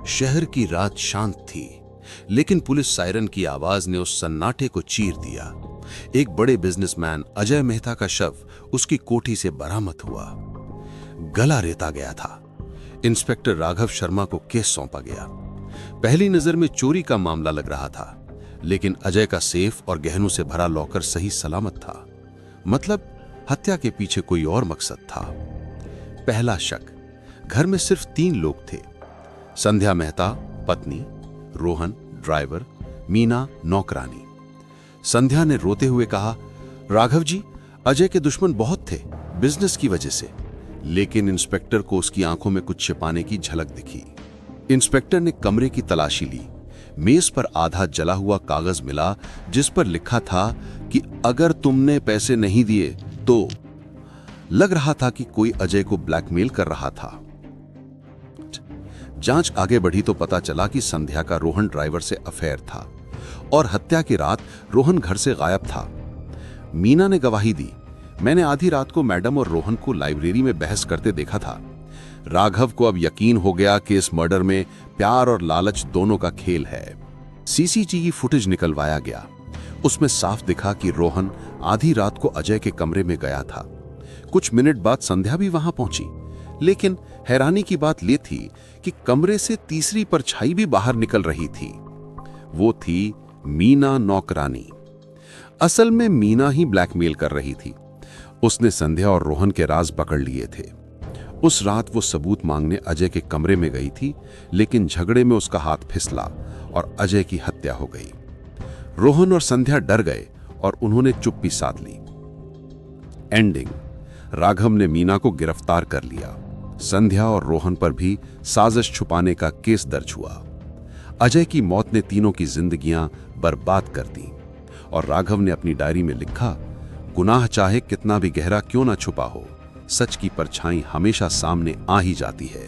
शहर की रात शांत थी, लेकिन पुलिस सायरन की आवाज ने उस सन्नाटे को चीर दिया। एक बड़े बिजनेसमैन अजय मेहता का शव उसकी कोठी से बरामद हुआ। गला रेता गया था। इंस्पेक्टर राघव शर्मा को केस सौंपा गया। पहली नजर में चोरी का मामला लग रहा था, लेकिन अजय का सेफ और गहनों से भरा लॉकर सही सलामत था। मतलब हत्या के पीछे कोई और मकसद था। पहला शक, घर में सिर्फ 3 लोग थे। संध्या मेहता पत्नी, रोहन ड्राइवर, मीना नौकरानी। संध्या ने रोते हुए कहा, राघव जी, अजय के दुश्मन बहुत थे, बिजनेस की वजह से। लेकिन इंस्पेक्टर को उसकी आंखों में कुछ छिपाने की झलक दिखी। इंस्पेक्टर ने कमरे की तलाशी ली। मेज पर आधा जला हुआ कागज मिला, जिस पर लिखा था कि अगर तुमने पैसे नहीं दिए तो। लग रहा था कि कोई अजय को ब्लैकमेल कर रहा था। जांच आगे बढ़ी तो पता चला कि संध्या का रोहन ड्राइवर से अफेयर था और हत्या की रात रोहन घर से गायब था। मीना ने गवाही दी, मैंने आधी रात को मैडम और रोहन को लाइब्रेरी में बहस करते देखा था। राघव को अब यकीन हो गया कि इस मर्डर में प्यार और लालच दोनों का खेल है। सीसीटीवी फुटेज निकलवाया गया। उसमें साफ दिखा कि रोहन आधी रात को अजय के कमरे में गया था। कुछ मिनट बाद संध्या भी वहां पहुंची, लेकिन हैरानी की बात यह थी कि कमरे से तीसरी परछाई भी बाहर निकल रही थी। वो थी मीना नौकरानी। असल में मीना ही ब्लैकमेल कर रही थी। उसने संध्या और रोहन के राज पकड़ लिए थे। उस रात वो सबूत मांगने अजय के कमरे में गई थी, लेकिन झगड़े में उसका हाथ फिसला और अजय की हत्या हो गई। रोहन और संध्या डर गए और उन्होंने चुप्पी साध ली। एंडिंग, राघव ने मीना को गिरफ्तार कर लिया। संध्या और रोहन पर भी साजिश छुपाने का केस दर्ज हुआ। अजय की मौत ने तीनों की जिंदगियां बर्बाद कर दी और राघव ने अपनी डायरी में लिखा, गुनाह चाहे कितना भी गहरा क्यों ना छुपा हो, सच की परछाई हमेशा सामने आ ही जाती है।